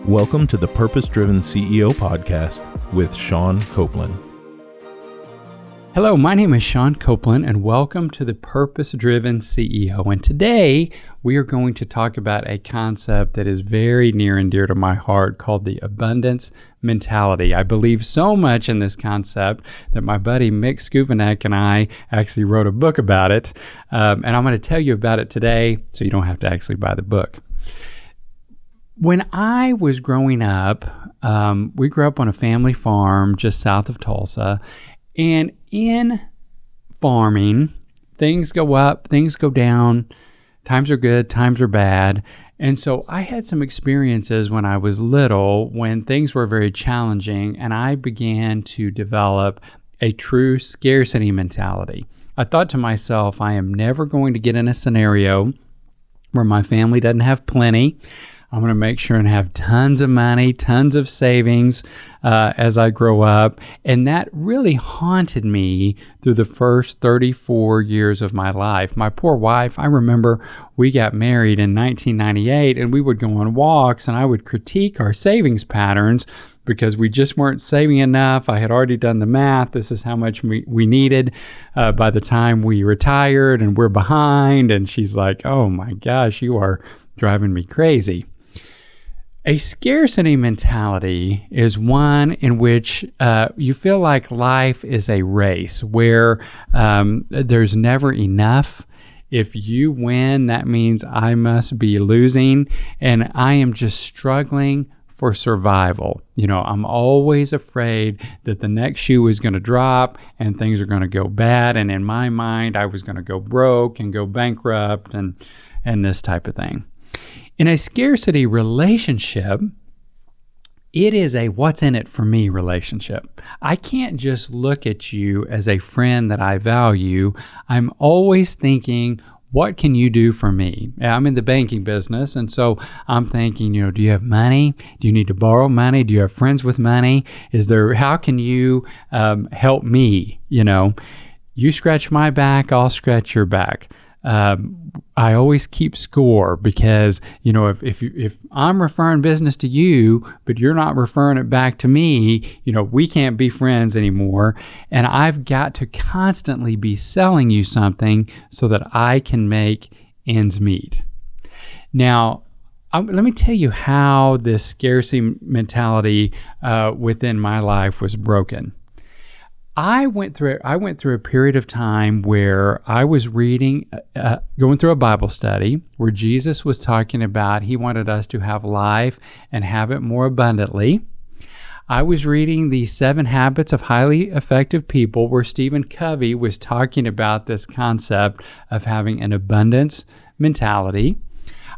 Welcome to the Purpose-Driven CEO podcast with Sean Copeland. Hello, my name is Sean Copeland, and welcome to the Purpose-Driven CEO. And today, we are going to talk about a concept that is very near and dear to my heart called the abundance mentality. I believe so much in this concept that my buddy Mick Skuvanek and I actually wrote a book about it. And I'm going to tell you about it today, so you don't have to actually buy the book. When I was growing up, we grew up on a family farm just south of Tulsa. And in farming, things go up, things go down, times are good, times are bad. And so I had some experiences when I was little when things were very challenging, and I began to develop a true scarcity mentality. I thought to myself, I am never going to get in a scenario where my family doesn't have plenty. I'm going to make sure and have tons of money, tons of savings as I grow up. And that really haunted me through the first 34 years of my life. My poor wife, I remember we got married in 1998 and we would go on walks and I would critique our savings patterns because we just weren't saving enough. I had already done the math. This is how much we needed by the time we retired, and we're behind. And she's like, oh my gosh, you are driving me crazy. A scarcity mentality is one in which you feel like life is a race where there's never enough. If you win, that means I must be losing, and I am just struggling for survival. You know, I'm always afraid that the next shoe is going to drop and things are going to go bad. And in my mind, I was going to go broke and go bankrupt and this type of thing. In a scarcity relationship, it is a what's in it for me relationship. I can't just look at you as a friend that I value. I'm always thinking, what can you do for me? I'm in the banking business, and so I'm thinking, do you have money? Do you need to borrow money? Do you have friends with money? How can you help me? You scratch my back, I'll scratch your back. I always keep score because, if I'm referring business to you, but you're not referring it back to me, we can't be friends anymore. And I've got to constantly be selling you something so that I can make ends meet. Now, let me tell you how this scarcity mentality within my life was broken. I went through a period of time where I was going through a Bible study where Jesus was talking about he wanted us to have life and have it more abundantly. I was reading the 7 Habits of Highly Effective People where Stephen Covey was talking about this concept of having an abundance mentality.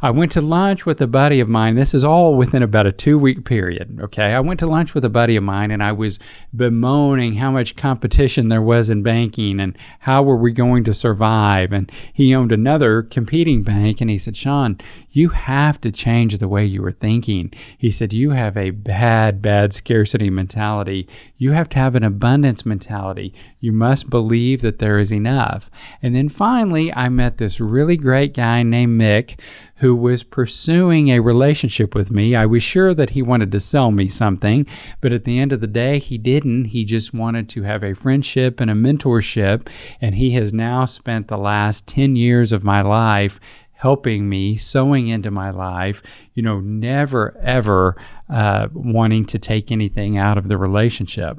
I went to lunch with a buddy of mine. This is all within about a 2-week period, okay? I went to lunch with a buddy of mine, and I was bemoaning how much competition there was in banking and how were we going to survive. And he owned another competing bank, and he said, Sean, you have to change the way you were thinking. He said, you have a bad scarcity mentality. You have to have an abundance mentality. You must believe that there is enough. And then finally, I met this really great guy named Mick, who was pursuing a relationship with me. I was sure that he wanted to sell me something, but at the end of the day, he didn't. He just wanted to have a friendship and a mentorship, and he has now spent the last 10 years of my life helping me, sowing into my life, never ever wanting to take anything out of the relationship.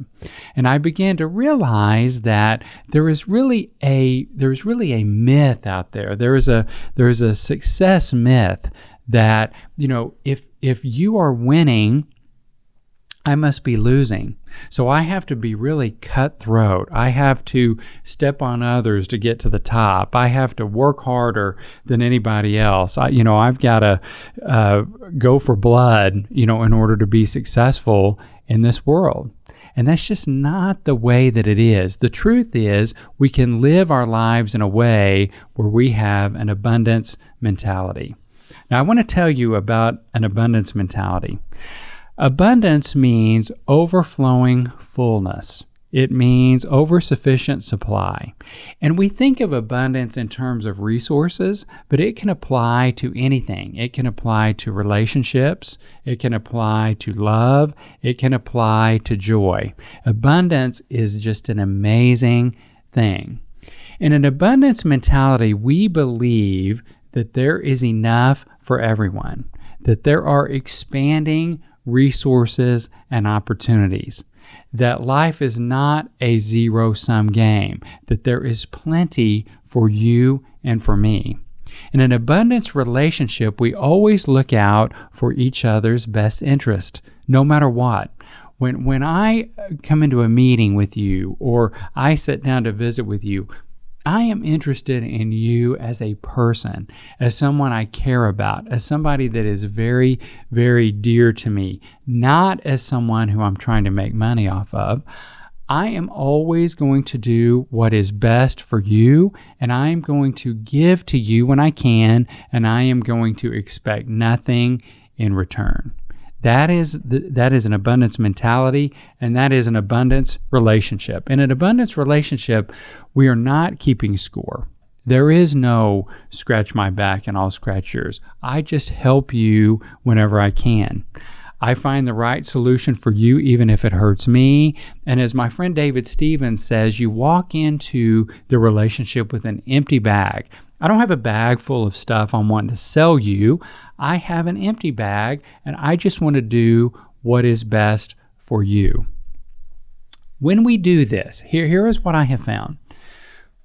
And I began to realize that there is really a myth out there. There is a success myth that, if you are winning, I must be losing. So I have to be really cutthroat. I have to step on others to get to the top. I have to work harder than anybody else. I've got to go for blood, in order to be successful in this world. And that's just not the way that it is. The truth is we can live our lives in a way where we have an abundance mentality. Now, I want to tell you about an abundance mentality. Abundance means overflowing fullness. It means oversufficient supply. And we think of abundance in terms of resources, but it can apply to anything. It can apply to relationships. It can apply to love. It can apply to joy. Abundance is just an amazing thing. In an abundance mentality, we believe that there is enough for everyone, that there are expanding resources and opportunities, that life is not a zero-sum game, that there is plenty for you and for me. In an abundance relationship, we always look out for each other's best interest, no matter what. When I come into a meeting with you or I sit down to visit with you, I am interested in you as a person, as someone I care about, as somebody that is very, very dear to me, not as someone who I'm trying to make money off of. I am always going to do what is best for you, and I am going to give to you when I can, and I am going to expect nothing in return. That is an abundance mentality, and that is an abundance relationship. In an abundance relationship, we are not keeping score. There is no scratch my back and I'll scratch yours. I just help you whenever I can. I find the right solution for you even if it hurts me. And as my friend David Stevens says, you walk into the relationship with an empty bag. I don't have a bag full of stuff I'm wanting to sell you. I have an empty bag, and I just want to do what is best for you. When we do this, here is what I have found.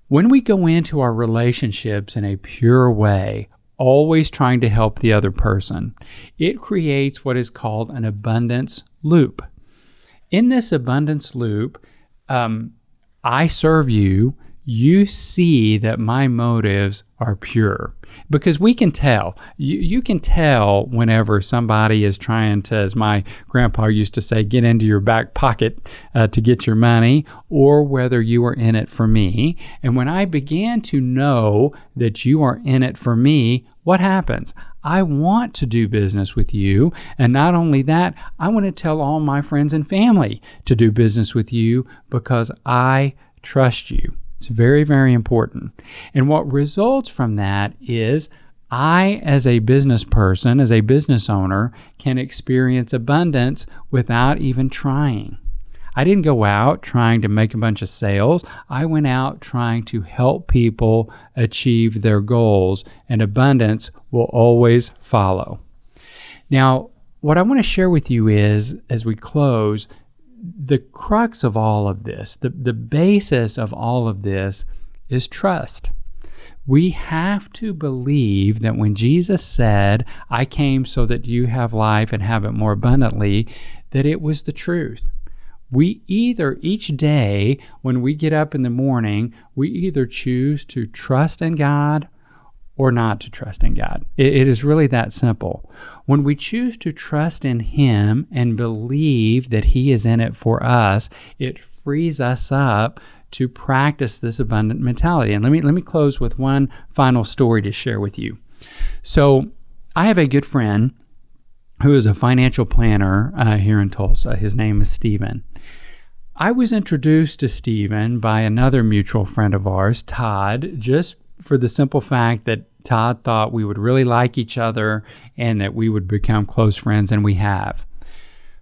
When we go into our relationships in a pure way, always trying to help the other person, it creates what is called an abundance loop. In this abundance loop, I serve you. You see that my motives are pure, because we can tell. You can tell whenever somebody is trying to, as my grandpa used to say, get into your back pocket to get your money, or whether you are in it for me. And when I began to know that you are in it for me, what happens? I want to do business with you. And not only that, I want to tell all my friends and family to do business with you because I trust you. It's very, very important. And what results from that is I, as a business person, as a business owner, can experience abundance without even trying. I didn't go out trying to make a bunch of sales. I went out trying to help people achieve their goals, and abundance will always follow. Now, what I want to share with you is, as we close, the crux of all of this, the basis of all of this is trust. We have to believe that when Jesus said, I came so that you have life and have it more abundantly, that it was the truth. We either, each day when we get up in the morning, we either choose to trust in God or not to trust in God. It is really that simple. When we choose to trust in Him and believe that He is in it for us, it frees us up to practice this abundant mentality. And let me close with one final story to share with you. So I have a good friend who is a financial planner here in Tulsa. His name is Stephen. I was introduced to Stephen by another mutual friend of ours, Todd, just for the simple fact that Todd thought we would really like each other and that we would become close friends, and we have.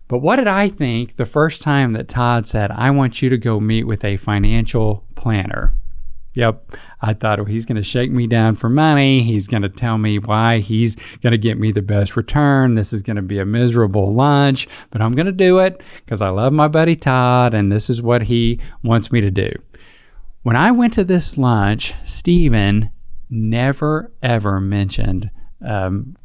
But what did I think the first time that Todd said, I want you to go meet with a financial planner? Yep, I thought, well, he's going to shake me down for money. He's going to tell me why he's going to get me the best return. This is going to be a miserable lunch, but I'm going to do it because I love my buddy Todd, and this is what he wants me to do. When I went to this lunch, Stephen never, ever mentioned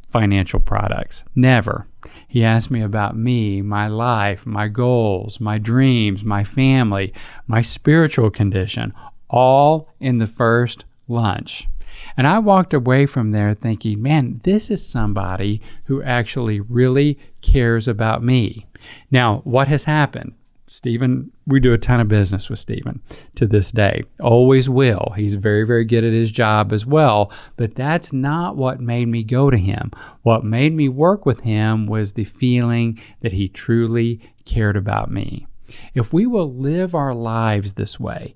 financial products. Never. He asked me about me, my life, my goals, my dreams, my family, my spiritual condition, all in the first lunch. And I walked away from there thinking, man, this is somebody who actually really cares about me. Now, what has happened? Stephen, we do a ton of business with Stephen to this day. Always will. He's very, very good at his job as well. But that's not what made me go to him. What made me work with him was the feeling that he truly cared about me. If we will live our lives this way,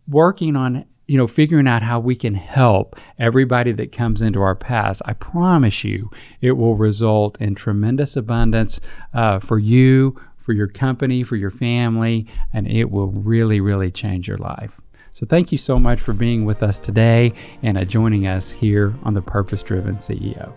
working on figuring out how we can help everybody that comes into our paths, I promise you it will result in tremendous abundance for you, for your company, for your family, and it will really, really change your life. So thank you so much for being with us today and joining us here on the Purpose Driven CEO.